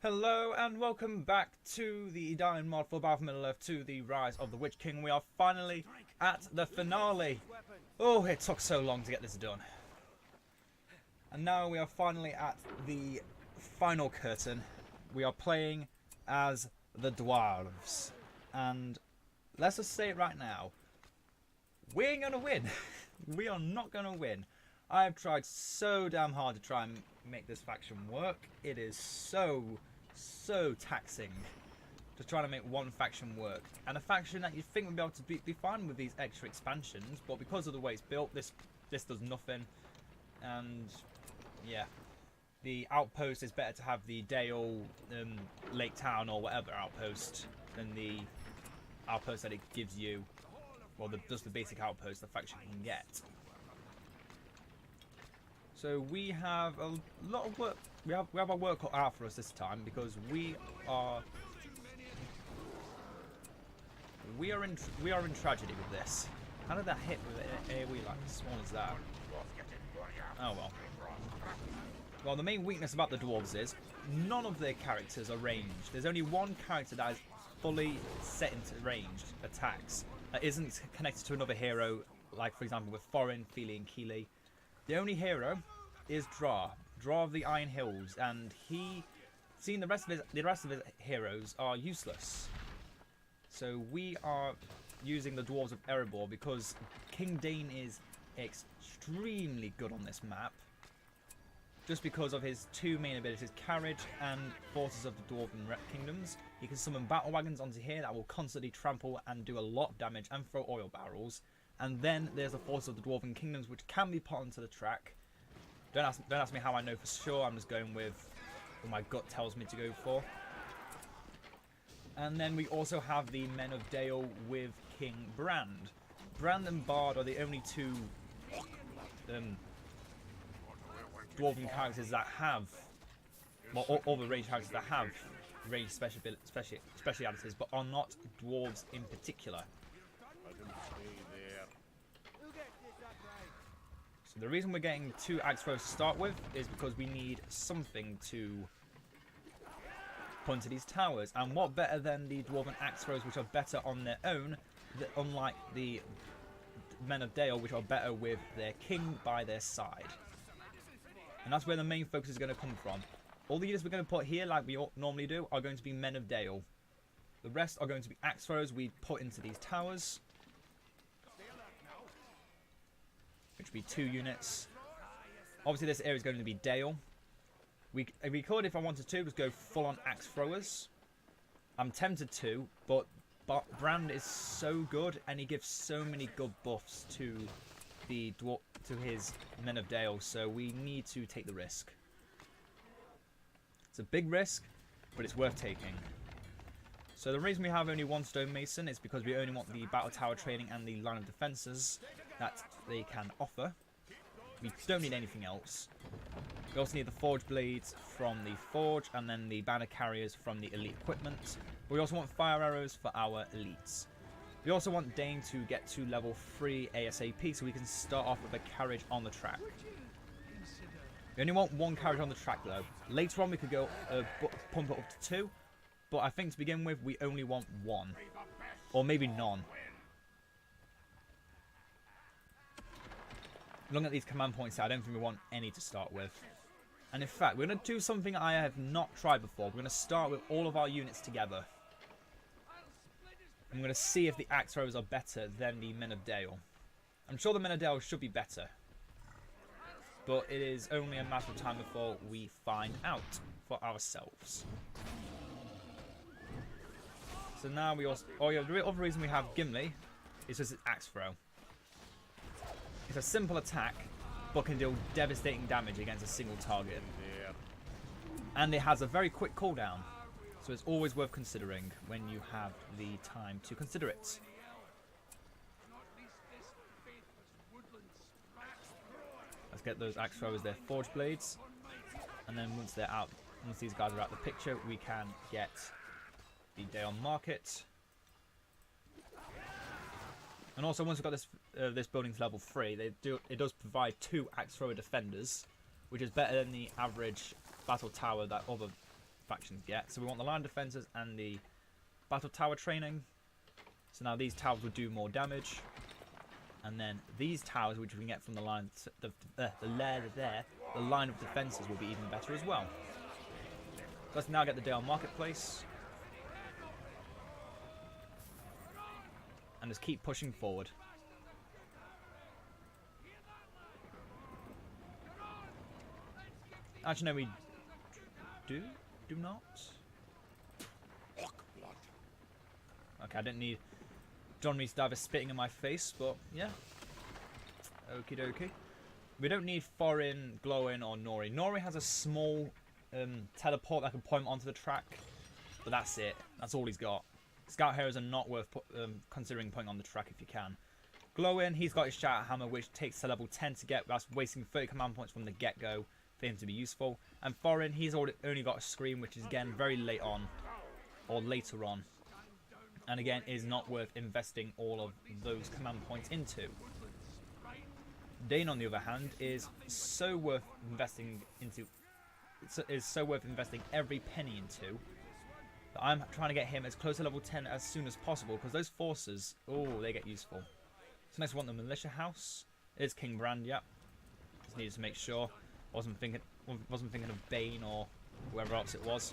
Hello and welcome back to the Edain Mod for Battle for Middle-earth 2, the Rise of the Witch King. We are finally at the finale. Oh, it took so long to get this done. And now we are finally at the final curtain. We are playing as the Dwarves. And let's just say it right now. We ain't gonna win. We are not gonna win. I have tried so damn hard to try and make this faction work. It is so taxing to try to make one faction work. And a faction that you'd think would be able to be fine with these extra expansions, but because of the way it's built, this does nothing. And yeah, the outpost is better to have the Dale, Lake Town or whatever outpost than the outpost that it gives you, well, just the basic outpost the faction can get. So we have a lot of work. We have our work cut out for us this time because we are in tragedy with this. How did that hit with an AoE like as small as that? Oh well. Well, the main weakness about the dwarves is none of their characters are ranged. There's only one character that is fully set into ranged attacks that isn't connected to another hero, like for example with Thorin, Feely, and Keely. The only hero is Dra of the Iron Hills, and the rest of his heroes are useless. So we are using the Dwarves of Erebor because King Edain is extremely good on this map, just because of his two main abilities, Carriage and Forces of the Dwarven Kingdoms. He can summon battle wagons onto here that will constantly trample and do a lot of damage and throw oil barrels. And then there's the Forces of the Dwarven Kingdoms, which can be put onto the track. Don't ask me how I know for sure. I'm just going with what my gut tells me to go for. And then we also have the Men of Dale with King Brand. Brand and Bard are the only two Dwarven characters that have, well, all the ranged characters that have ranged specialities, but are not dwarves in particular. So the reason we're getting two axe throws to start with is because we need something to put into these towers. And what better than the dwarven axe throws, which are better on their own, unlike the Men of Dale, which are better with their king by their side. And that's where the main focus is going to come from. All the units we're going to put here, like we normally do, are going to be Men of Dale. The rest are going to be axe throws we put into these towers, which would be 2 units. Obviously this area is going to be Dale. We could, if I wanted to, just go full on axe throwers. I'm tempted to, but Brand is so good and he gives so many good buffs to his Men of Dale, so we need to take the risk. It's a big risk, but it's worth taking. So the reason we have only 1 stonemason is because we only want the battle tower training and the line of defences that they can offer. We don't need anything else. We also need the forge blades from the forge and then the banner carriers from the elite equipment. We also want fire arrows for our elites. We also want Edain to get to level 3 ASAP so we can start off with a carriage on the track. We only want 1 carriage on the track though. Later on we could go pump it up to 2. But I think to begin with, we only want 1. Or maybe none. Looking at these command points here, I don't think we want any to start with. And in fact, we're going to do something I have not tried before. We're going to start with all of our units together. I'm going to see if the axe throwers are better than the Men of Dale. I'm sure the Men of Dale should be better. But it is only a matter of time before we find out for ourselves. So now we also... Oh yeah, the other reason we have Gimli is just its axe throw. It's a simple attack, but can deal devastating damage against a single target. And it has a very quick cooldown, so it's always worth considering when you have the time to consider it. Let's get those axe throwers, their forge blades, and then once they're out, once these guys are out of the picture, we can get the Dale Market. And also, once we've got this building to level 3, it does provide 2 axe thrower defenders, which is better than the average battle tower that other factions get. So we want the line defenses and the battle tower training. So now these towers will do more damage. And then these towers, which we can get from the line, the line of defenses will be even better as well. So let's now get the Dale Marketplace. And just keep pushing forward. Actually, no, we do not. Okay, I didn't need John Reese Diver spitting in my face, but yeah. Okie dokie. We don't need Foreign, Glowing, or Nori. Nori has a small teleport that can point onto the track, but that's it. That's all he's got. Scout Heroes are not worth considering putting on the track if you can. Glowing, he's got his Shout Hammer, which takes to level 10 to get. That's wasting 30 command points from the get-go for him to be useful. And Foreign, he's only got a Scream, which is again very late on, or later on. And again, is not worth investing all of those command points into. Edain, on the other hand, is so worth investing into. Is so worth investing every penny into. That I'm trying to get him as close to level 10 as soon as possible, because those forces, oh, they get useful. So next, we want the Militia House. It is King Brand, yep. Just needed to make sure. Wasn't thinking of Bane or whoever else it was.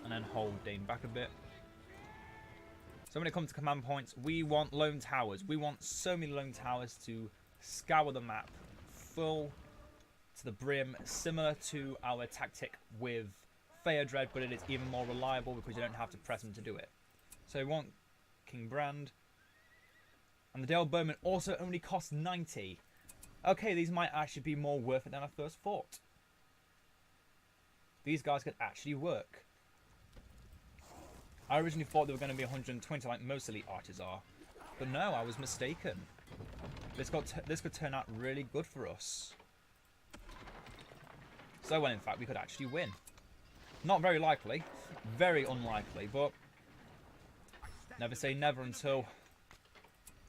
And then hold Dane back a bit. So when it comes to command points, we want lone towers. We want so many lone towers to scour the map full to the brim, similar to our tactic with Feydred, but it is even more reliable because you don't have to press them to do it. So we want King Brand. And the Dale Bowman also only costs 90. Okay, these might actually be more worth it than I first thought. These guys could actually work. I originally thought they were going to be 120 like most elite archers are. But no, I was mistaken. This could turn out really good for us. So well, in fact, we could actually win. Not very likely. Very unlikely, but never say never until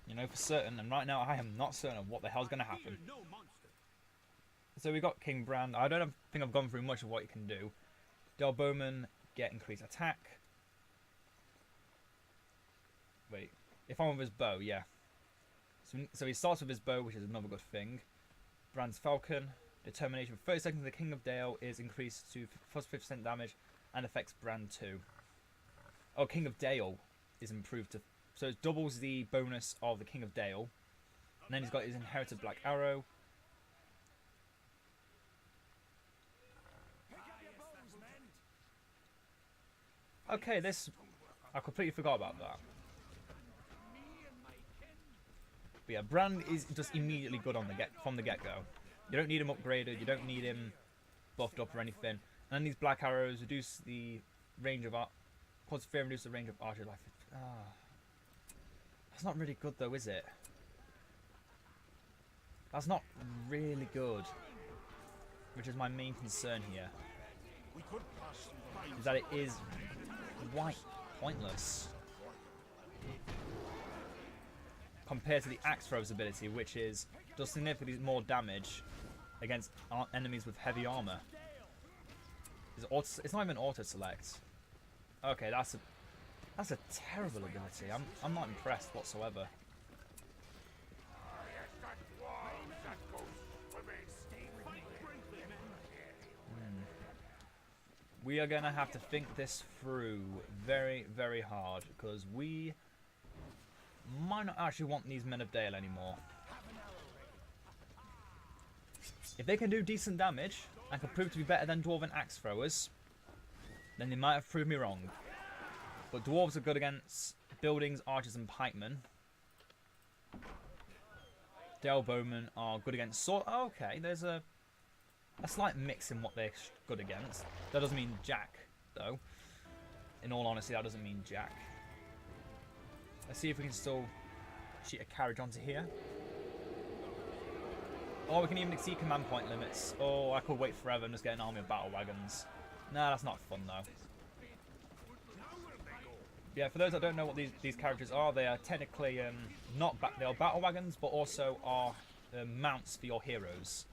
you know for certain. And right now, I am not certain of what the hell's going to happen. So we got King Brand. I don't think I've gone through much of what you can do. Dale Bowman, get increased attack. Wait, if I'm with his bow, yeah. So he starts with his bow, which is another good thing. Brand's Falcon. Determination. 30 seconds of the King of Dale is increased to plus 50% damage and affects Brand too. Oh, King of Dale is improved to... So it doubles the bonus of the King of Dale. And then he's got his inherited Black Arrow. Okay, this... I completely forgot about that. But yeah, Brand is just immediately good on from the get-go. You don't need him upgraded, you don't need him buffed up or anything. And then these Black Arrows reduce the range of... Cause fear and reduce the range of archer life. That's not really good though, is it? That's not really good. Which is my main concern here. Is that it is quite pointless. Compared to the Axe Throw's ability, which does significantly more damage against enemies with heavy armor. It's not even auto-select. Okay, that's a terrible ability. I'm not impressed whatsoever. We are gonna have to think this through very, very hard because we might not actually want these Men of Dale anymore. If they can do decent damage and can prove to be better than Dwarven Axe Throwers, then they might have proved me wrong. But Dwarves are good against buildings, archers and pikemen. Dale Bowmen are good against sword. Oh, okay, there's a slight mix in what they're good against. That doesn't mean jack, though. In all honesty, that doesn't mean jack. Let's see if we can still cheat a carriage onto here. Oh, we can even exceed command point limits. Oh, I could wait forever and just get an army of battle wagons. Nah, that's not fun though. Yeah, for those that don't know what these characters are, they are technically they are battle wagons, but also are mounts for your heroes.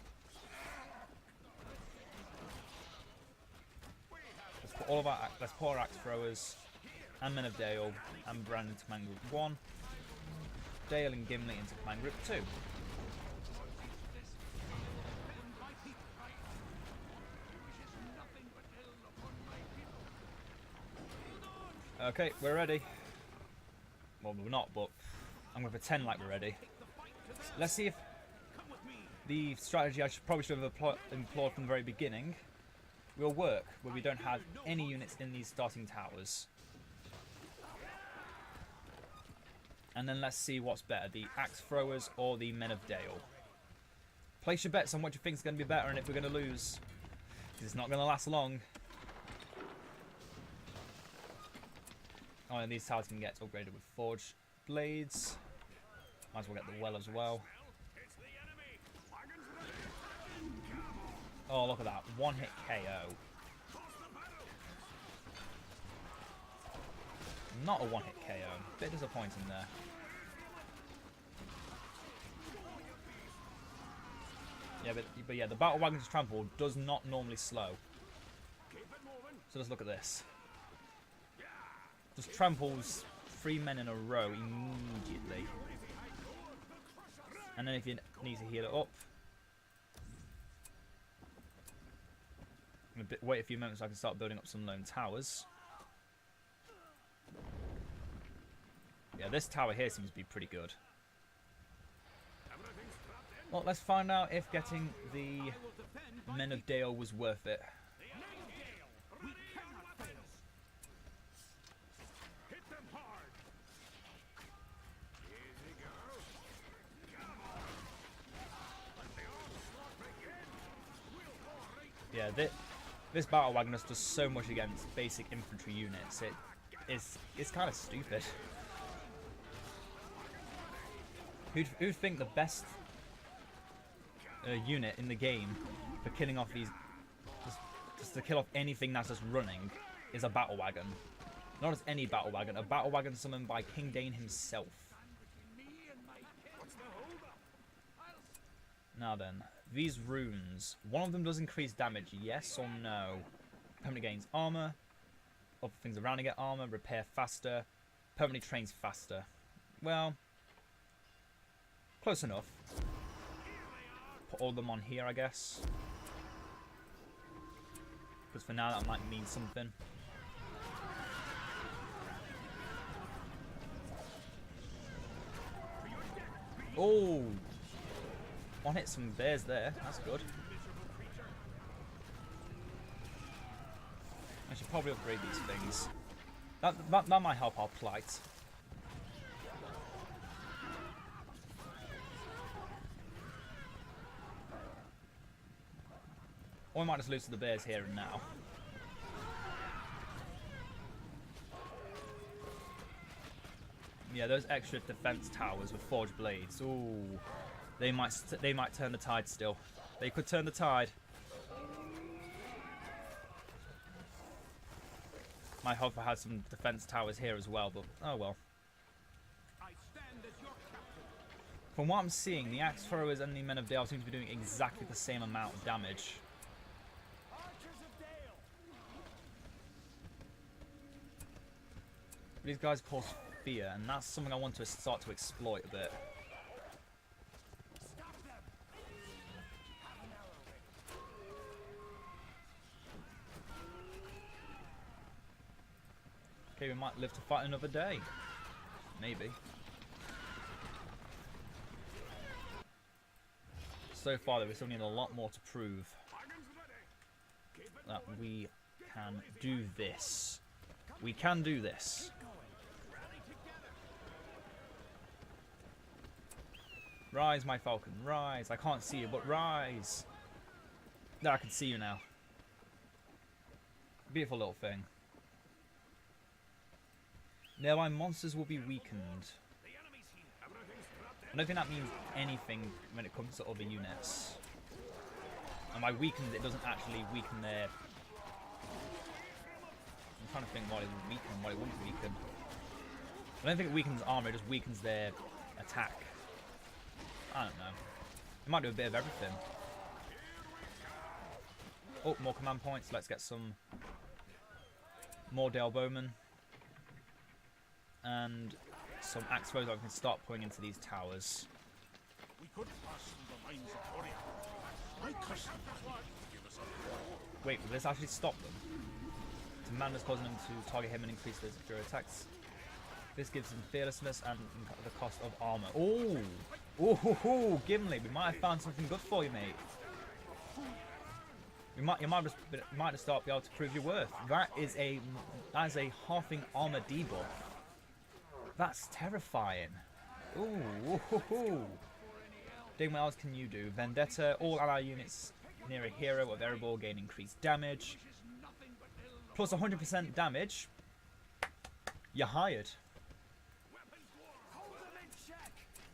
Let's put our axe throwers and Men of Dale and Bran into Command Group 1. Dale and Gimli into Command Group 2. Okay, we're ready. Well, we're not, but I'm going to pretend like we're ready. Let's see if the strategy I probably should have employed from the very beginning will work, where we don't have any units in these starting towers. And then let's see what's better, the axe throwers or the Men of Dale. Place your bets on what you think is going to be better and if we're going to lose. Because it's not going to last long. Oh, and these towers can get upgraded with forged blades. Might as well get the well as well. Oh, look at that. One hit KO. Not a one hit KO. Bit disappointing there. Yeah, but yeah, the battle wagon's trample does not normally slow. So let's look at this. Just tramples 3 men in a row immediately. And then if you need to heal it up, I'm going to wait a few moments so I can start building up some lone towers. Yeah, this tower here seems to be pretty good. Well, let's find out if getting the Men of Dale was worth it. Yeah, this battle wagon does so much against basic infantry units. It's kind of stupid. Who'd think the best unit in the game for killing off these, just to kill off anything that's just running, is a battle wagon? Not just any battle wagon, a battle wagon summoned by King Edain himself. Now then, these runes, one of them does increase damage, yes or no? Permanently gains armor, other things around to get armor, repair faster, permanently trains faster. Well, close enough. Put all of them on here, I guess. Because for now that might mean something. Oh! One hit some bears there. That's good. I should probably upgrade these things. That might help our plight. Or we might just lose to the bears here and now. Yeah, those extra defense towers with forged blades. Ooh, they might turn the tide still. They could turn the tide. My hover has some defense towers here as well, but oh well. From what I'm seeing, the axe throwers and the Men of Dale seem to be doing exactly the same amount of damage. These guys cause fear, and that's something I want to start to exploit a bit. Okay, we might live to fight another day. Maybe. So far, though, we still need a lot more to prove that we can do this. We can do this. Rise, my falcon, rise. I can't see you, but rise. There, I can see you now. Beautiful little thing. Nearby monsters will be weakened. I don't think that means anything when it comes to other units. And by weakened, it doesn't actually weaken their... I'm trying to think what it would weaken, what it wouldn't weaken. I don't think it weakens armor, it just weakens their attack. I don't know. It might do a bit of everything. Oh, more command points. Let's get some more Dale Bowman. And some axe throws that we can start putting into these towers. We could pass through the lines of Warrior. My custom give us a Wait, will this actually stop them? Commander's causing them to target him and increase their secure attacks. This gives them fearlessness and the cost of armor. Oh! Oh, Gimli, we might have found something good for you, mate. You might just start be able to prove your worth. That is a halving armor debuff. That's terrifying. Ooh. Dig, what else can you do? Vendetta. All ally units near a hero or variable gain increased damage. Plus 100% damage. You're hired.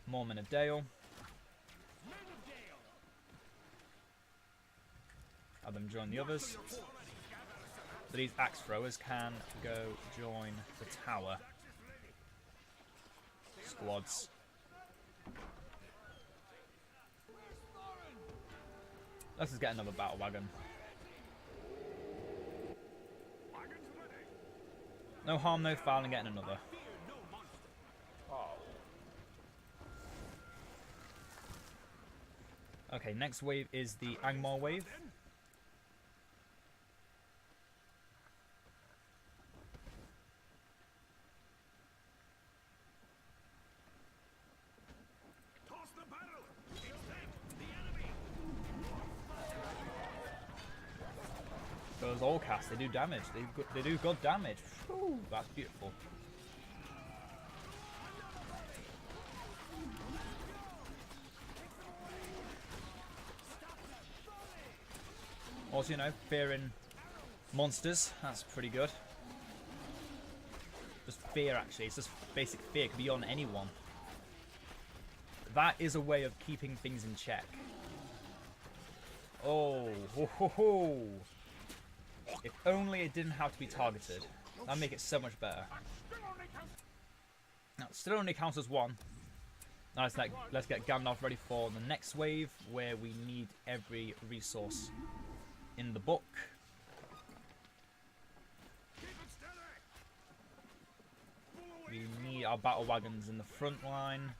More Men of Dale. Have them join the others. So these axe throwers can go join the tower squads. Let's just get another battle wagon. No harm, no foul in getting another. Okay, next wave is the Angmar wave. Those all cast, they do damage. They do good damage. Whew, that's beautiful. Also, you know, fearing monsters, that's pretty good. Just fear, actually. It's just basic fear. It could be on anyone. That is a way of keeping things in check. Oh, ho, ho, ho. If only it didn't have to be targeted. That'd make it so much better. Now, it still only counts as one. Now let's get Gandalf ready for the next wave, where we need every resource in the book. We need our battle wagons in the front line.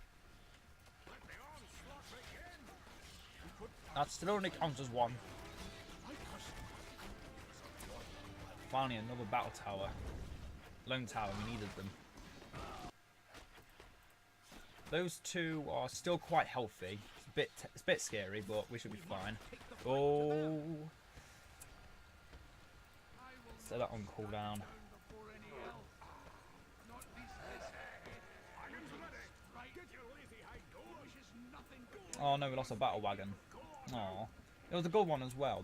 That still only counts as one. Finally, another battle tower. Lone tower, we needed them. Those two are still quite healthy. It's a bit scary, but we should be fine. Oh. Set that on cooldown. Oh no, we lost a battle wagon. Oh, it was a good one as well.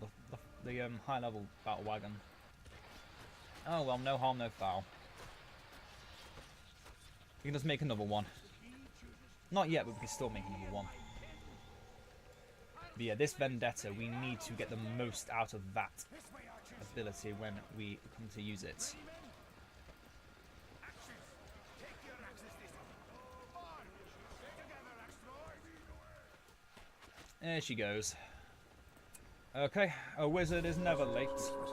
The high level battle wagon. Oh well, no harm, no foul. We can just make another one. Not yet, but we can still make another one. But yeah, this Vendetta, we need to get the most out of that ability when we come to use it. There she goes. Okay, a wizard is never late.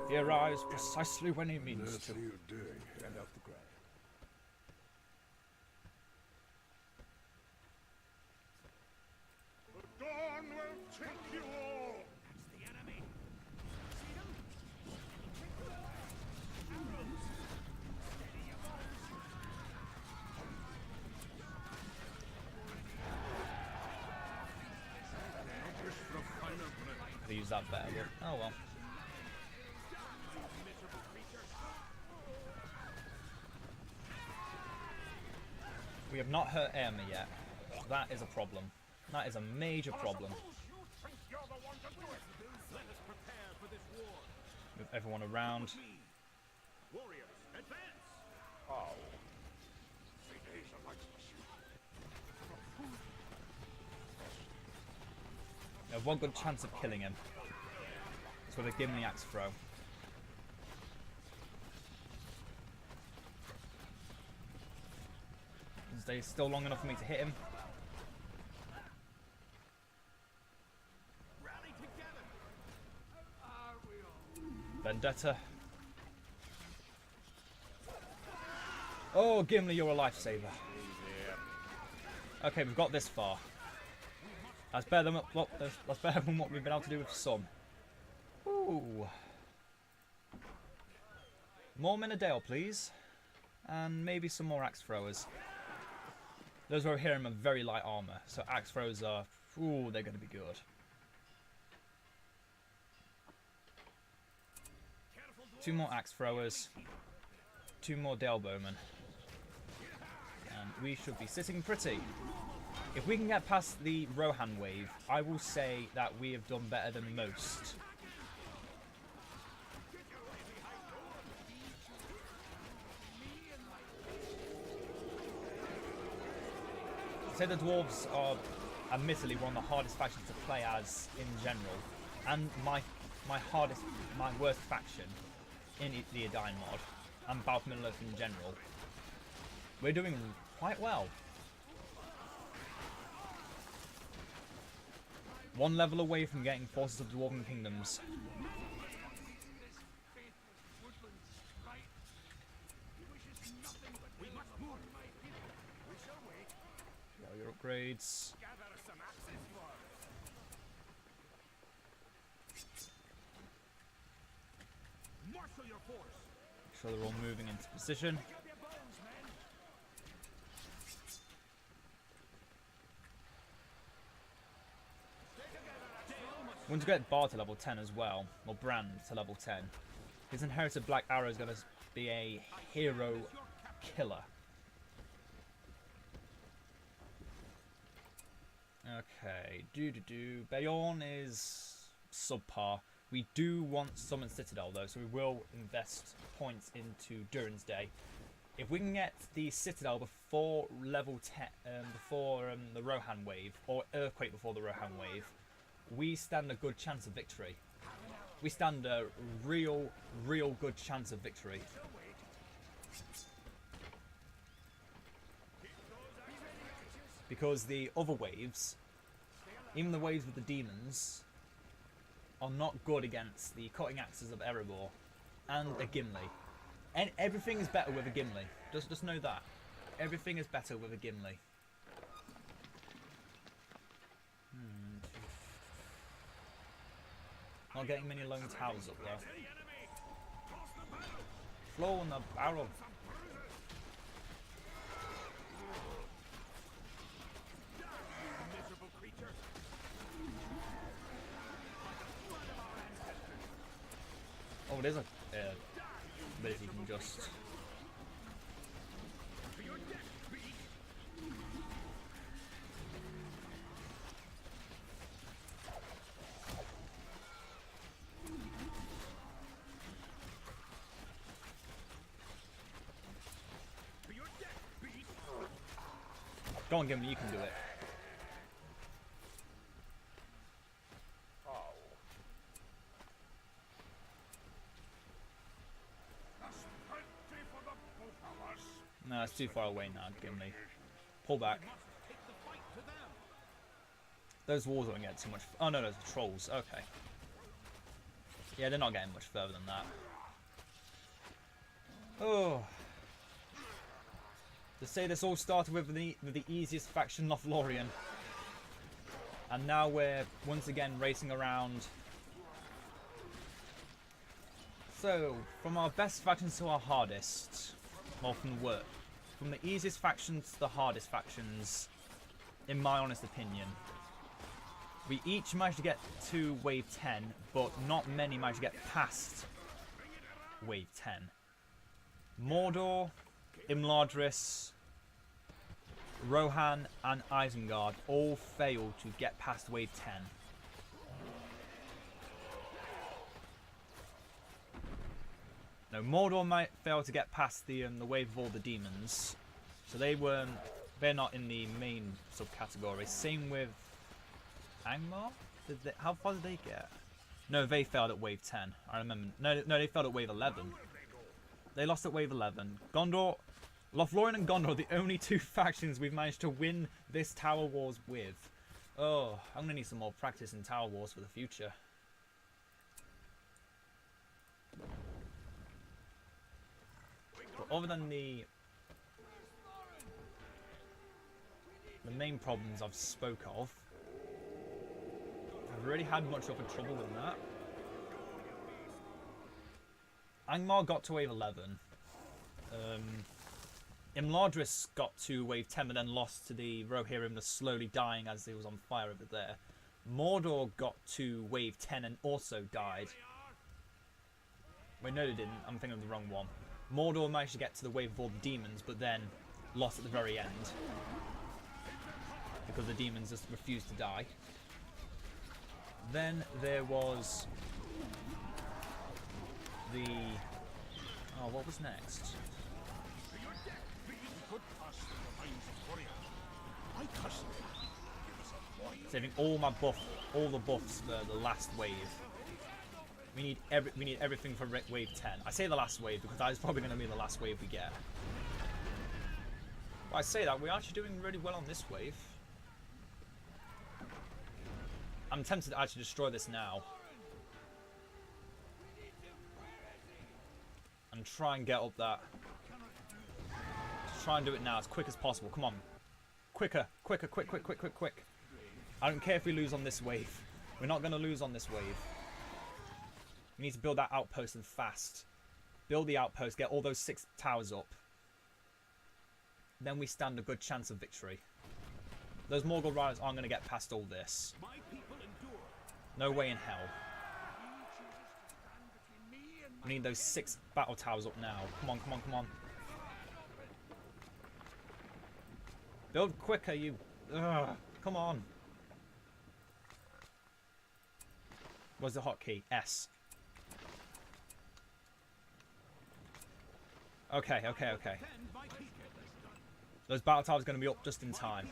He arrives precisely when he means to. dawn will take you all. The enemy. Could use that better, but oh well. We have not hurt Emma yet. That is a problem. That is a major problem. Move everyone around. Warriors, advance! We have one good chance of killing him. That's where they give him the axe throw. Stay still long enough for me to hit him. Vendetta. Oh, Gimli, you're a lifesaver. Okay, we've got this far. That's better than what we've been able to do with some. Ooh. More Minadale, please. And maybe some more axe throwers. Those over here are very light armor, so axe throwers are... Ooh, they're going to be good. Two more axe throwers. Two more Dale bowmen. And we should be sitting pretty. If we can get past the Rohan wave, I will say that we have done better than most. I'd say the Dwarves are admittedly one of the hardest factions to play as in general. And my worst faction in the Edain Mod. And Battle for Middle-earth in general. We're doing quite well. One level away from getting Forces of Dwarven Kingdoms. Got your upgrades. Make sure they're all moving into position. Once you get Bar to level 10 as well, or Brand to level 10, his inherited Black Arrow is going to be a hero killer. Okay, Bayonne is subpar. We do want Summon Citadel though, so we will invest points into Durin's Day. If we can get the Citadel before level 10, before the Rohan wave, or Earthquake before the Rohan wave, we stand a good chance of victory. We stand a real good chance of victory. Because the other waves, even the waves with the demons, are not good against the cutting axes of Erebor and a Gimli. And everything is better with a Gimli. Just know that. Everything is better with a Gimli. Not getting many lone towers up there. Flow on the barrel. Oh, there's a bit if you can just... Go on, Gimli, you can do it. No, it's too far away now, Gimli. Pull back. Those walls don't get too much... Oh no, those are trolls. Okay. Yeah, they're not getting much further than that. Oh. To say this all started with the easiest faction, Lothlorien. And now we're once again racing around. So, from our best factions to our hardest. Well, from the easiest factions to the hardest factions, in my honest opinion. We each managed to get to Wave 10, but not many managed to get past Wave 10. Mordor, Imladris, Rohan and Isengard all failed to get past Wave 10. No, Mordor might fail to get past the wave of all the demons, so they're not in the main subcategory. Same with Angmar. How far did they get? No, they failed at Wave 10. I remember. No, they failed at Wave 11. They lost at Wave 11. Gondor, Lothlorien and Gondor are the only two factions we've managed to win this Tower Wars with. Oh, I'm gonna need some more practice in Tower Wars for the future. other than the main problems I've spoke of, I've really had much of a trouble with that. Angmar got to wave 11. Imladris got to wave 10 but then lost to the Rohirrim that's slowly dying as he was on fire over there. Mordor got to wave 10 and also died. Wait, no they didn't. I'm thinking of the wrong one. Mordor managed to get to the wave of all the demons but then lost at the very end. Because the demons just refused to die. Then there was the... Oh, what was next? Saving all the buffs for the last wave. We need everything for wave 10. I say the last wave because that is probably going to be the last wave we get. Well, I say that we're actually doing really well on this wave. I'm tempted to actually destroy this now. And try and get up that. Just try and do it now as quick as possible. Come on. Quicker. Quick. I don't care if we lose on this wave. We're not going to lose on this wave. We need to build that outpost and fast. Build the outpost, get all those 6 towers up. Then we stand a good chance of victory. Those Morgul riders aren't going to get past all this. No way in hell. We need those 6 battle towers up now. Come on. Build quicker, you... Ugh, come on. What's the hotkey? S. Okay. Those battle towers are going to be up just in time.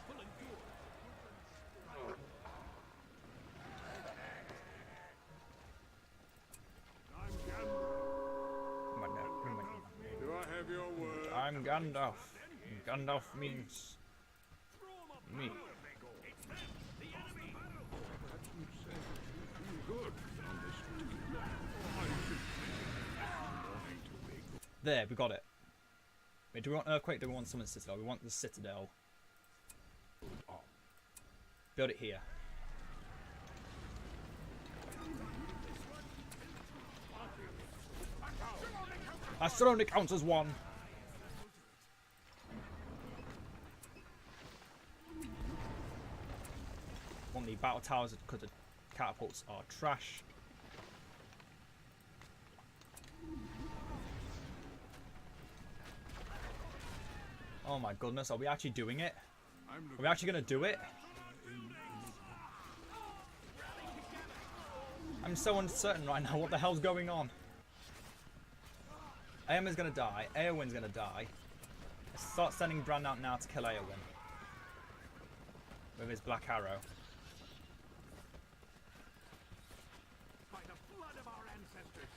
Do I have your word? I'm Gandalf. Gandalf means me. There, we got it. Wait, do we want Earthquake? Do we want Summon Citadel? We want the Citadel. Build it here. That still only counts as 1. On the battle towers because the catapults are trash. Oh my goodness, are we actually doing it? Are we actually going to do it? I'm so uncertain right now. What the hell's going on? Eowyn's going to die. Eowyn's going to die. Let's start sending Bran out now to kill Eowyn. With his black arrow. By the blood of our ancestors.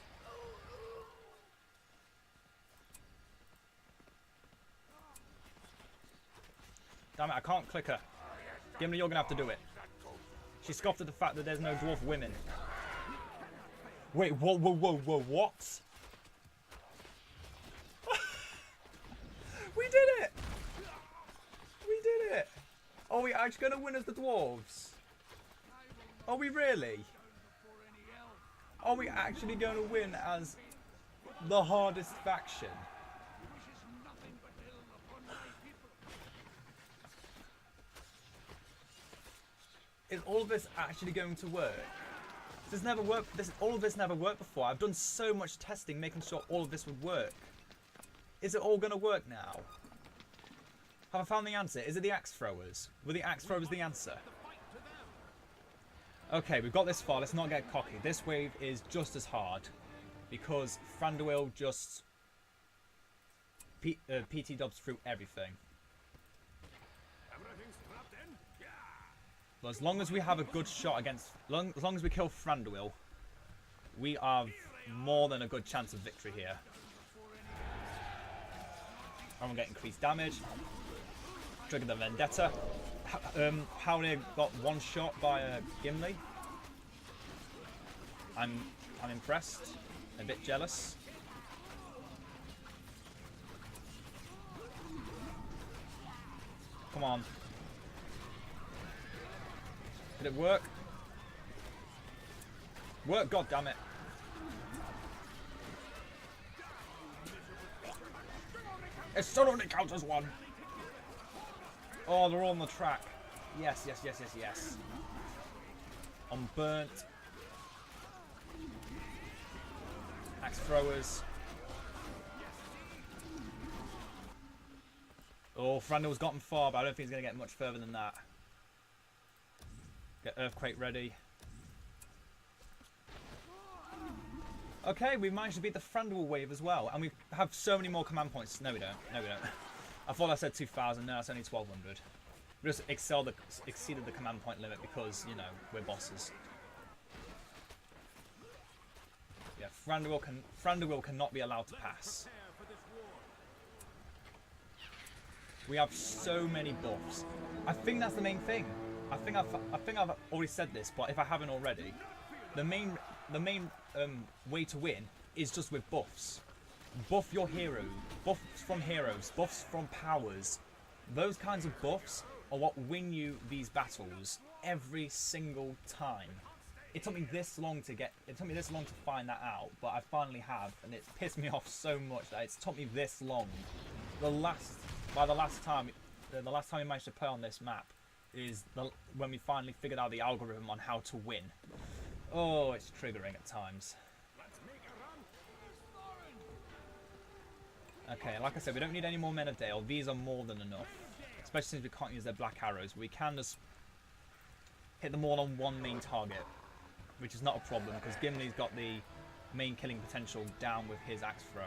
Damn it, I can't click her. Gimli, you're going to have to do it. She scoffed at the fact that there's no dwarf women. Wait, whoa, what? We did it! We did it! Are we actually going to win as the dwarves? Are we really? Are we actually going to win as the hardest faction? Is all of this actually going to work? This never worked. All of this never worked before. I've done so much testing making sure all of this would work. Is it all going to work now? Have I found the answer? Is it the axe throwers? Were the axe throwers the answer? Okay, we've got this far. Let's not get cocky. This wave is just as hard because Thranduil just PT dubs through everything. But as long as we have a good shot against... as long as we kill Thranduil, we have more than a good chance of victory here. And we'll get increased damage. Trigger the Vendetta. Howley got one shot by Gimli. I'm impressed. A bit jealous. Come on. Did it work? Work, god damn it. It still only counts as one. Oh, they're all on the track. Yes, yes, yes, yes, yes. On burnt. Axe throwers. Oh, Thranduil's gotten far, but I don't think he's going to get much further than that. Get Earthquake ready. Okay, we've managed to beat the Thranduil wave as well. And we have so many more command points. No, we don't. No, we don't. I thought I said 2,000. No, it's only 1,200. We just exceeded the command point limit because, you know, we're bosses. Yeah, Thranduil cannot be allowed to pass. We have so many buffs. I think that's the main thing. I think I've already said this, but if I haven't already, the main way to win is just with buffs. Buff your hero. Buffs from heroes. Buffs from powers. Those kinds of buffs are what win you these battles every single time. It took me this long to find that out, but I finally have, and it's pissed me off so much that it's took me this long. The last time we managed to play on this map is when we finally figured out the algorithm on how to win. Oh, it's triggering at times. Okay, like I said, we don't need any more Men of Dale. These are more than enough. Especially since we can't use their black arrows. We can just hit them all on one main target, which is not a problem because Gimli's got the main killing potential down with his axe throw.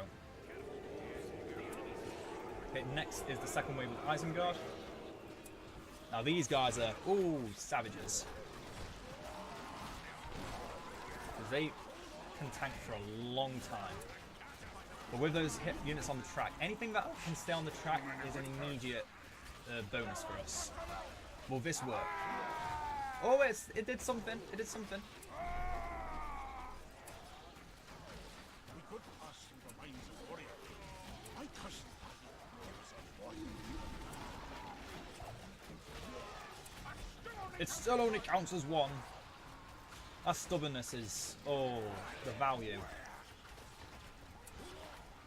Okay, next is the second wave with Isengard. Now these guys are, ooh, savages. They can tank for a long time. But with those hit units on the track, anything that can stay on the track is an immediate bonus for us. Will this work? Oh, it did something. It did something. We could pass through the lines of warrior. My cousin. It still only counts as one. That stubbornness is, oh, the value.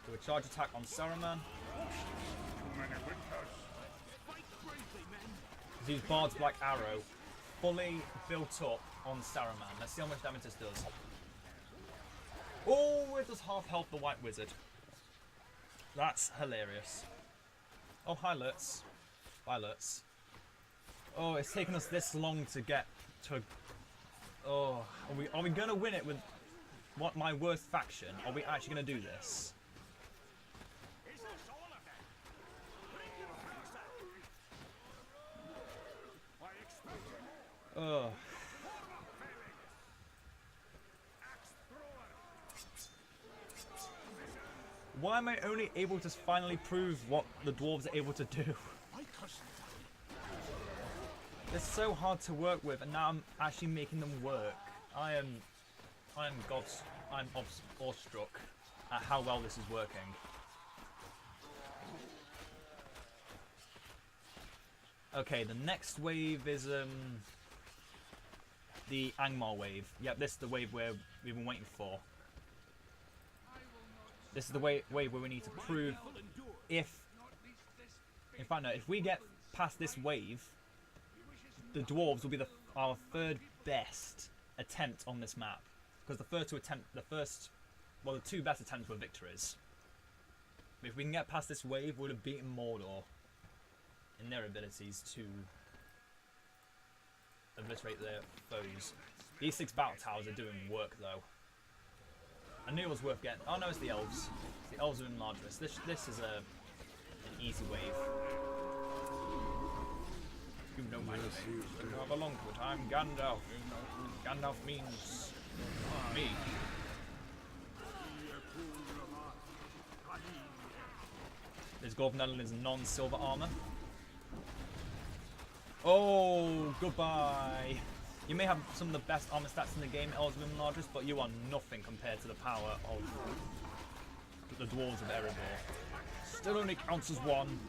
Do a charge attack on Saruman. Use Bard's Black Arrow, fully built up on Saruman. Let's see how much damage this does. Oh, it does half health the White Wizard. That's hilarious. Oh, hi Lutz. Bye Lutz. Oh, it's taken us this long to get to... Oh, are we gonna win it with what my worst faction? Are we actually gonna do this? Oh. Why am I only able to finally prove what the dwarves are able to do? They're so hard to work with, and now I'm actually making them work. I'm awestruck at how well this is working. Okay, the next wave is the Angmar wave. Yep, this is the wave where we've been waiting for. This is the wave where we need to prove if... In fact, no, if we get past this wave, the dwarves will be our third best attempt on this map. Because the two best attempts were victories. But if we can get past this wave, we would have beaten Mordor in their abilities to obliterate their foes. These 6 battle towers are doing work though. I knew it was worth getting. Oh no, it's the elves. The elves are enlarged this. This is an easy wave. You know my name. I belong to it. I'm Gandalf. Gandalf means me. This Gorvnellen is non-silver armor. Oh, goodbye. You may have some of the best armor stats in the game, Elves of Imladris, but you are nothing compared to the power of the Dwarves of Erebor. Still only counts as one.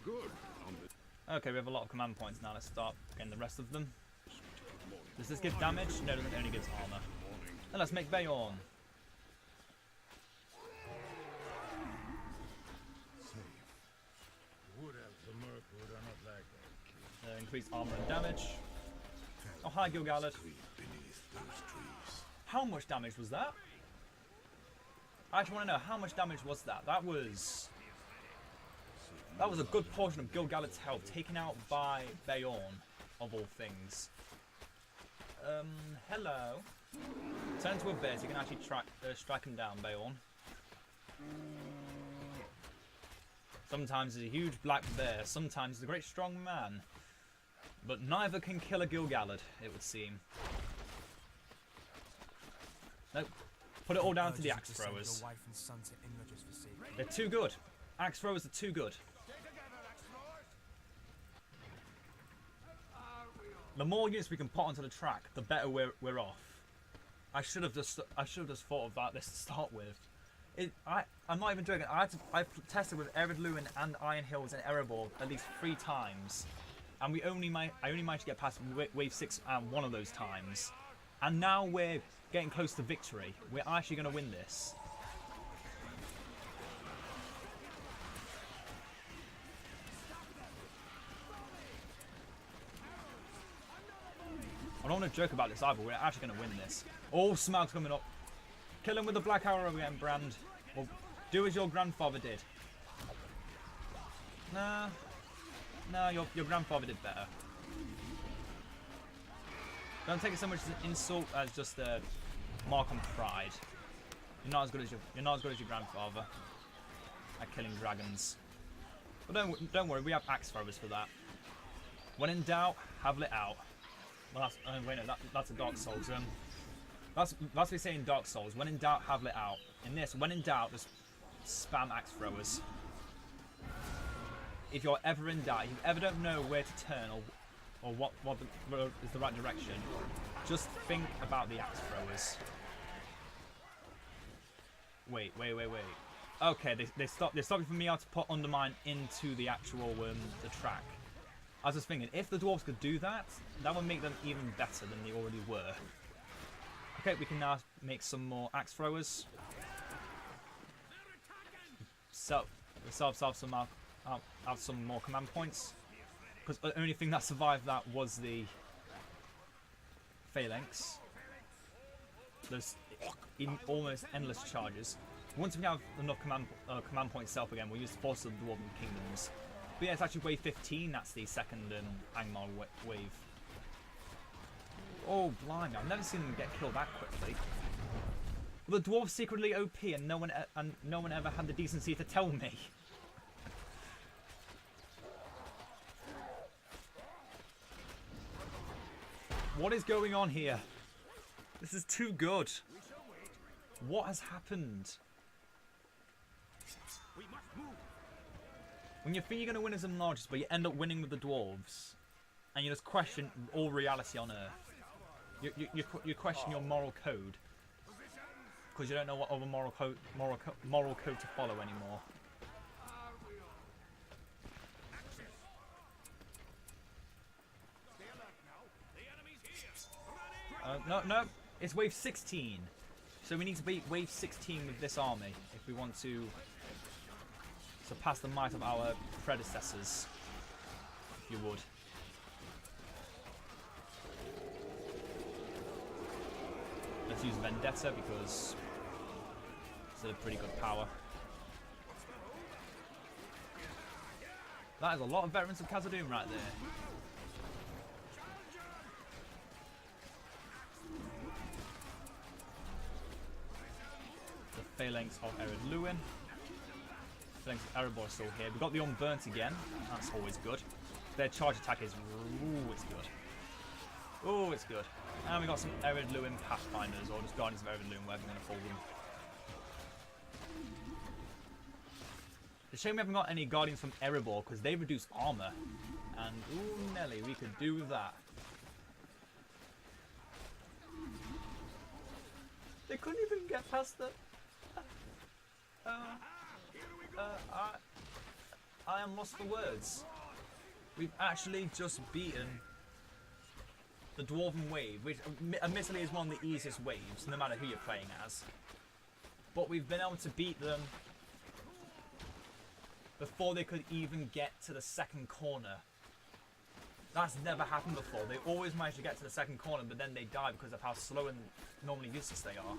good. Okay, we have a lot of command points now. Let's start getting the rest of them. Does this give damage? No, it only gives armor. And let's make Bayorn. Increased armor and damage. Oh, hi, Gil-galad. How much damage was that? I actually want to know, how much damage was that? That was a good portion of Gil-galad's health taken out by Bayorn, of all things. Hello. Turn into a bear so you can actually strike him down, Bayorn. Sometimes he's a huge black bear, sometimes he's a great strong man. But neither can kill a Gil-galad, it would seem. Nope. Put it all down to the axe throwers. They're too good. Axe throwers are too good. The more units we can put onto the track, the better we're off. I should have just thought about this to start with. I'm not even joking. I've tested with Ered Luin and Iron Hills and Erebor at least 3 times. And I only managed to get past wave 6 one of those times. And now we're getting close to victory. We're actually going to win this. I don't want to joke about this either. We're actually going to win this. Oh, Smaug's coming up. Kill him with the black arrow again, Brand. Or do as your grandfather did. Nah. No, your grandfather did better. Don't take it so much as an insult as just a mark on pride. You're not as good as your grandfather at killing dragons. But don't worry, we have axe throwers for that. When in doubt, have lit out. Well, that's wait, no, that's a Dark Souls. That's what we say in Dark Souls. When in doubt, have lit out. In this, when in doubt, just spam axe throwers. If you're ever in doubt, if you ever don't know where to turn or what is the right direction, just think about the axe throwers. Wait. Okay, they stopped from me able to put undermine into the actual the track. I was just thinking, if the dwarves could do that, that would make them even better than they already were. Okay, we can now make some more axe throwers. So, have some more command points, because the only thing that survived that was the phalanx. There's almost endless charges. Once we have enough command points self again, we'll use the Force of the Dwarven Kingdoms. But yeah, it's actually wave 15, that's the second Angmar wave. Oh, blimey, I've never seen them get killed that quickly. Well, the dwarves secretly OP and no one ever had the decency to tell me. What is going on here? This is too good. What has happened? When you think you're going to win as a largest, but you end up winning with the dwarves, and you just question all reality on Earth. You question your moral code because you don't know what other moral code to follow anymore. No, it's wave 16. So we need to beat wave 16 with this army if we want to surpass the might of our predecessors, if you would. Let's use Vendetta because it's a pretty good power. That is a lot of veterans of Khazad-dûm right there. The Phalanx of Ered Luin. Phalanx of Erebor is still here. We've got the Unburnt again. That's always good. Their charge attack is... Ooh, it's good. Oh, it's good. And we got some Ered Luin Pathfinders, or just Guardians of Ered Luin, whatever I'm going to call them. It's a shame we haven't got any Guardians from Erebor, because they reduce armor. And, ooh, Nelly, we could do with that. They couldn't even get past the... I am lost for words. We've actually just beaten the Dwarven wave, which admittedly is one of the easiest waves, no matter who you're playing as. But we've been able to beat them before they could even get to the second corner. That's never happened before. They always manage to get to the second corner, but then they die because of how slow and normally useless they are.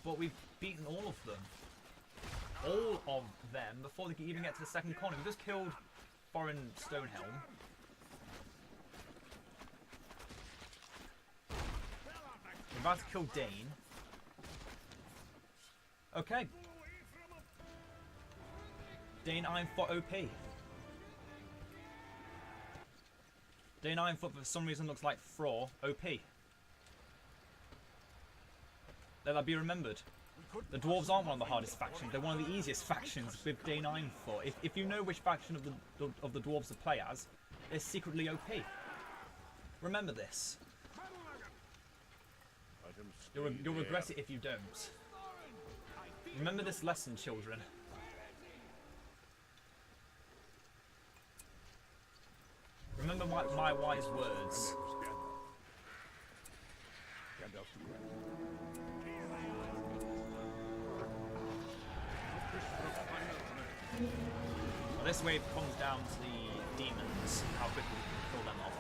But we've beaten all of them. All of them before they could even get to the second corner. We just killed Foreign Stonehelm. We're about to kill Dane. Okay. Dane Ironfoot OP. Dane Ironfoot for some reason looks like Thor OP. Let that be remembered. The Dwarves aren't one of the hardest factions, they're one of the easiest factions with Dane Ironfoot. If you know which faction of the Dwarves to play as, they're secretly OP. Remember this. You'll regret it if you don't. Remember this lesson, children. Remember my wise words. Well, this wave comes down to the demons, how quickly we can kill them off.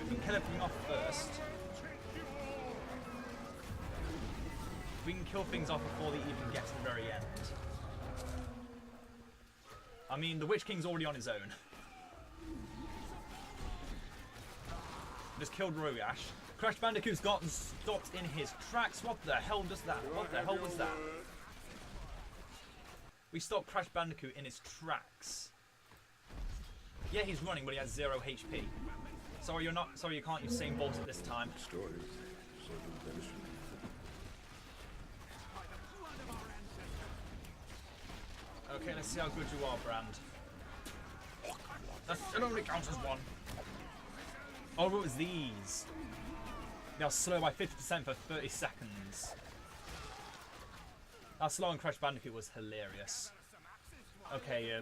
We can kill everything off first. We can kill things off before they even get to the very end. I mean, the Witch King's already on his own. Just killed Royash. Crash Bandicoot's gotten stopped in his tracks. What the hell does that? What the hell was that? We stopped Crash Bandicoot in his tracks. Yeah, he's running, but he has 0 HP. Sorry, you're not. Sorry, you can't use same bolts at this time. Okay, let's see how good you are, Brand. That only counts as one. Oh, it was these. They are slow by 50% for 30 seconds. That slow on Crash Bandicoot was hilarious. Okay,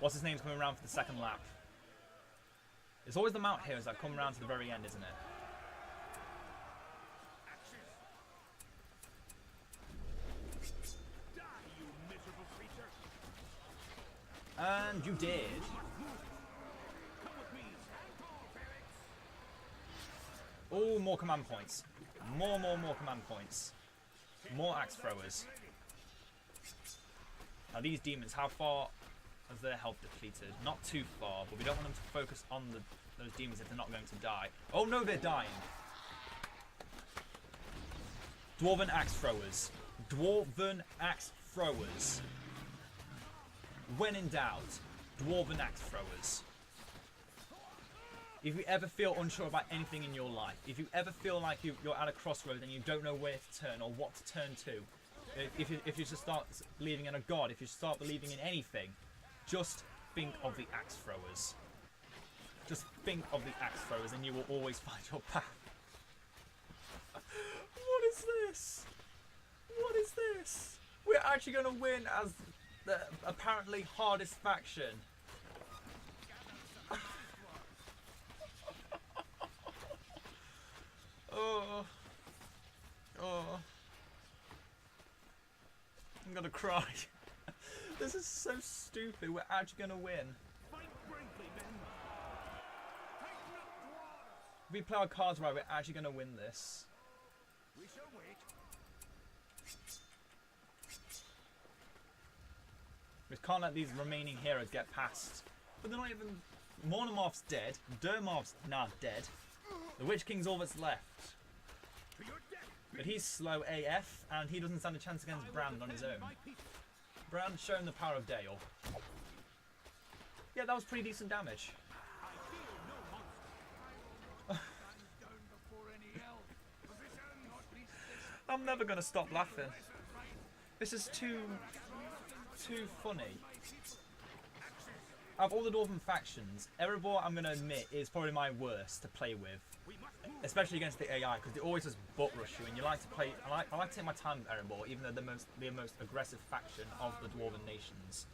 what's his name's coming around for the second lap? It's always the Mount Heroes that come around to the very end, isn't it? And you did. Oh, more command points. More command points. More axe throwers. Now these demons, how far is their health depleted? Not too far, but we don't want them to focus on those demons if they're not going to die. Oh no, they're dying. Dwarven axe throwers. Dwarven axe throwers. When in doubt, Dwarven axe throwers. If you ever feel unsure about anything in your life, if you ever feel like you're at a crossroad and you don't know where to turn or what to turn to, if you should start believing in a god, if you start believing in anything, just think of the axe throwers. Just think of the axe throwers and you will always find your path. What is this? What is this? We're actually going to win as the apparently hardest faction. Oh. I'm gonna cry. This is so stupid. We're actually gonna win. If we play our cards right, we're actually gonna win this. We shall wait. We can't let these remaining heroes get past. But they're not even... Monomorph's dead. Dermoph's not dead. The Witch King's all that's left. But he's slow AF, and he doesn't stand a chance against Brand on his own. Brand showing the power of Dale. Yeah, that was pretty decent damage. I'm never going to stop laughing. This is too funny. Out of all the Dwarven factions, Erebor, I'm going to admit, is probably my worst to play with. Especially against the AI, because they always just butt rush you, and you like to play... I like to take my time with Erebor, even though they're the most aggressive faction of the Dwarven nations.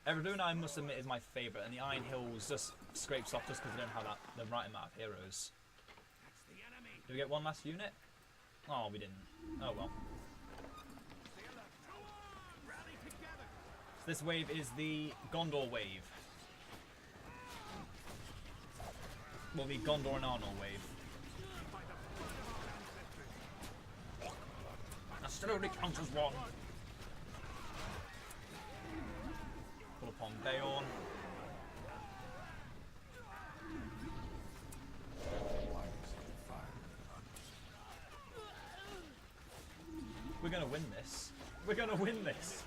Erebor, I must admit, is my favourite, and the Iron Hills just scrapes off just because they don't have the right amount of heroes. Did we get one last unit? Oh, we didn't. Oh well. So this wave is the Gondor wave. Well, the Gondor and Arnor wave. That still only counts as one. Pull upon Beorn. We're gonna win this. We're gonna win this.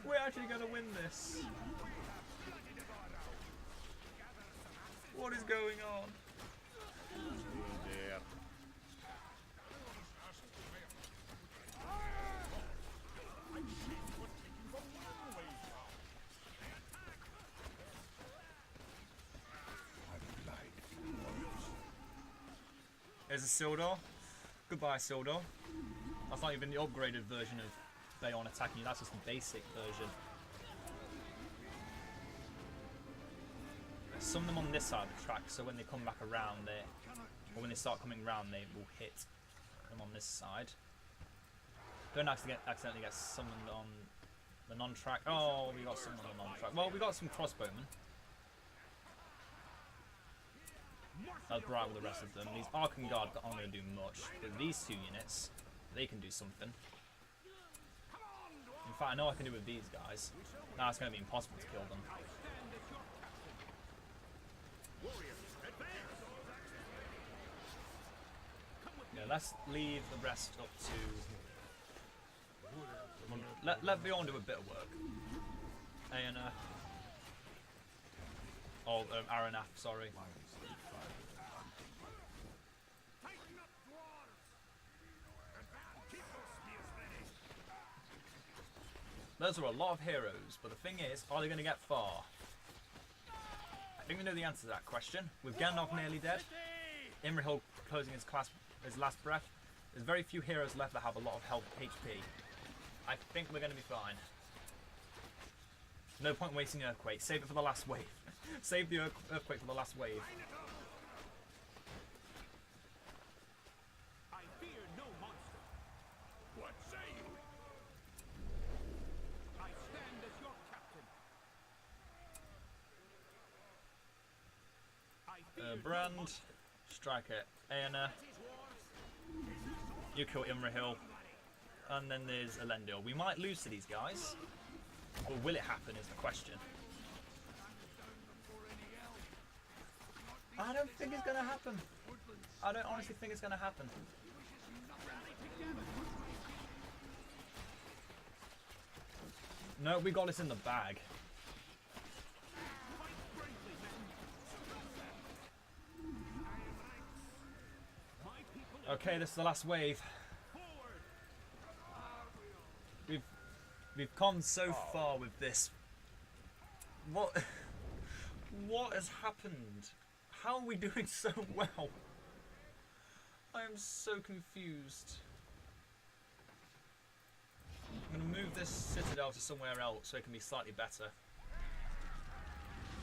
We're actually gonna win this. What is going on? There. There's a Sildar. Goodbye, Sildar. That's not even the upgraded version of Beorn attacking you, that's just the basic version. Some of them on this side of the track, so when they come back around, or when they start coming around, they will hit them on this side. Don't accidentally get summoned on the non-track. Oh, we got summoned on the non-track. Well, we got some crossbowmen. That's bright with the rest of them. These Archon Guard aren't going to do much, but these two units, they can do something. In fact, I know I can do with these guys. Now it's going to be impossible to kill them. Yeah, let's leave the rest up to... Let Bjorn do a bit of work. Aena. Oh, Aranaf, sorry. Those are a lot of heroes, but the thing is, are they going to get far? I think we know the answer to that question. With Gandalf nearly dead, Imrahil closing his last breath, there's very few heroes left that have a lot of health HP. I think we're going to be fine. No point wasting Earthquake. Save it for the last wave. Save the Earthquake for the last wave. I fear no monster. What say you? I stand as your captain. I fear Brand, Striker, Aena. You kill Imrahil. And then there's Elendil. We might lose to these guys. Or will it happen is the question. I don't think it's going to happen. I don't honestly think it's going to happen. No, we got this in the bag. Okay, this is the last wave. We've come so far with this. What has happened? How are we doing so well? I am so confused. I'm going to move this citadel to somewhere else so it can be slightly better.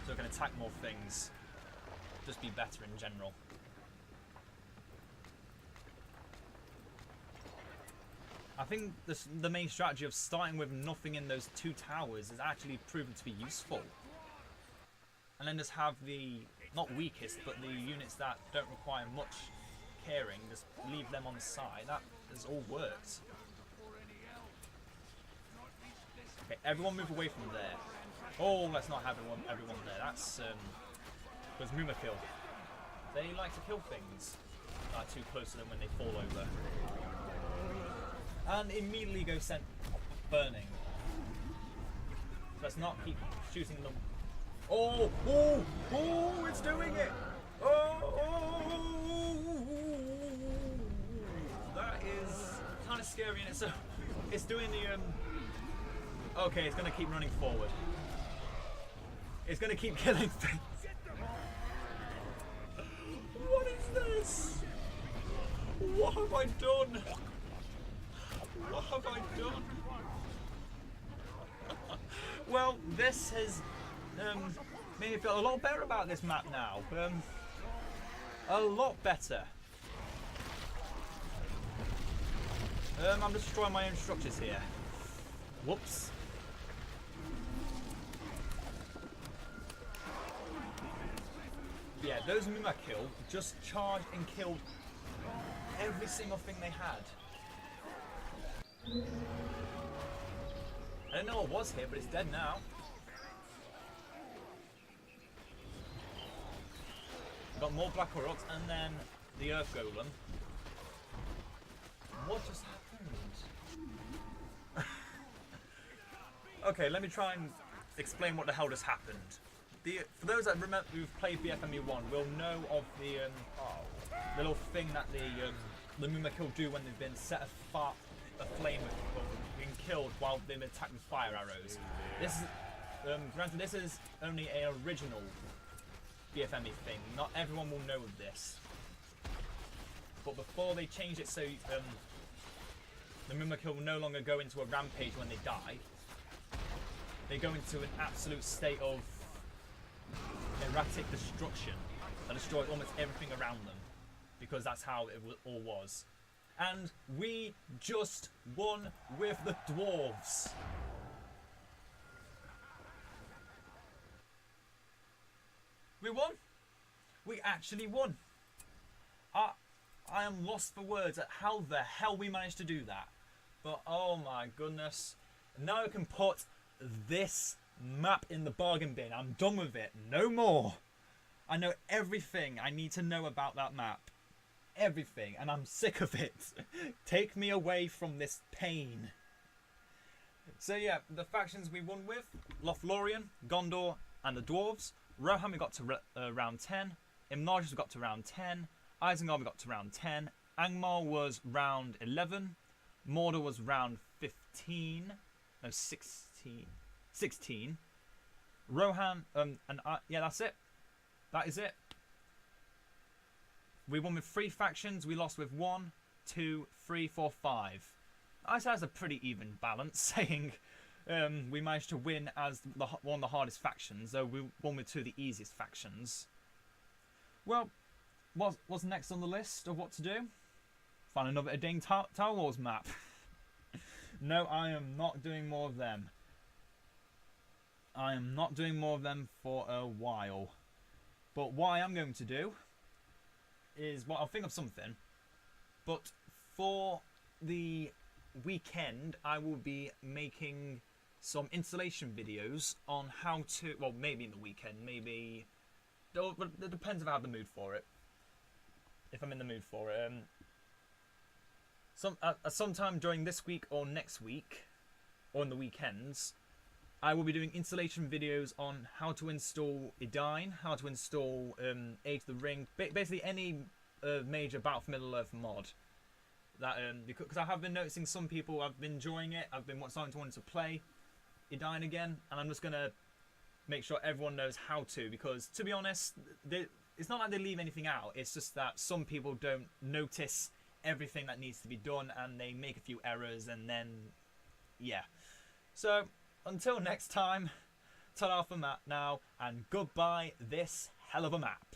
So it can attack more things. Just be better in general. I think the main strategy of starting with nothing in those two towers is actually proven to be useful. And then just have the, not weakest, but the units that don't require much caring, just leave them on the side. That has all worked. Okay, everyone move away from there. Oh, let's not have everyone there. That's, was Mumakil. They like to kill things too close to them when they fall over. And immediately go sent burning. Let's not keep shooting them. Oh, oh, oh, it's doing it! Oh, that is kind of scary, and it's doing the okay, it's gonna keep running forward. It's gonna keep killing things. What is this? What have I done? What have I done? Well, this has made me feel a lot better about this map now. A lot better. I'm just destroying my own structures here. Whoops. Yeah, those Muma kill just charged and killed every single thing they had. I didn't know it was here, but it's dead now. Got more Black Orcs and then the Earth Golem. What just happened? Okay, let me try and explain what the hell just happened. For those that remember who've played BFME 1 will know of the little thing that the Mumakil do when they've been set aflame or being killed while they've been attacked with fire arrows. This is granted, this is only an original BFME thing. Not everyone will know of this. But before they change it so the Mumakil will no longer go into a rampage when they die, they go into an absolute state of erratic destruction that destroys almost everything around them, because that's how it all was. And we just won with the Dwarves. We won. We actually won. I am lost for words at how the hell we managed to do that. But oh my goodness. Now I can put this map in the bargain bin. I'm done with it. No more. I know everything I need to know about that map. Everything. And I'm sick of it. Take me away from this pain. So yeah, the factions we won with: Lothlorien, Gondor and the Dwarves. Rohan we got to round 10. Imnarges we got to round 10. Isengard we got to round 10. Angmar was round 11. Mordor was round 15. No, 16. 16. Rohan, yeah, that's it. That is it. We won with 3 factions. We lost with 1, 2, 3, 4, 5. I say that's a pretty even balance, saying we managed to win as one of the hardest factions, though we won with 2 of the easiest factions. Well, what's next on the list of what to do? Find another Edain Tower Wars map. No, I am not doing more of them. I am not doing more of them for a while. But what I am going to do is, well, I'll think of something. But for the weekend, I will be making some installation videos on how to, well, maybe in the weekend, maybe, it depends if I have the mood for it. If I'm in the mood for it. Sometime during this week or next week, or in the weekends, I will be doing installation videos on how to install Edain, how to install Age of the Ring, basically any major Battle for Middle-earth mod. That because I have been noticing some people have been enjoying it. I've been starting to want to play Edain again, and I'm just gonna make sure everyone knows how to. Because to be honest, it's not like they leave anything out. It's just that some people don't notice everything that needs to be done, and they make a few errors, and then yeah. So until next time, ta-ra for Matt now, and goodbye this hell of a map.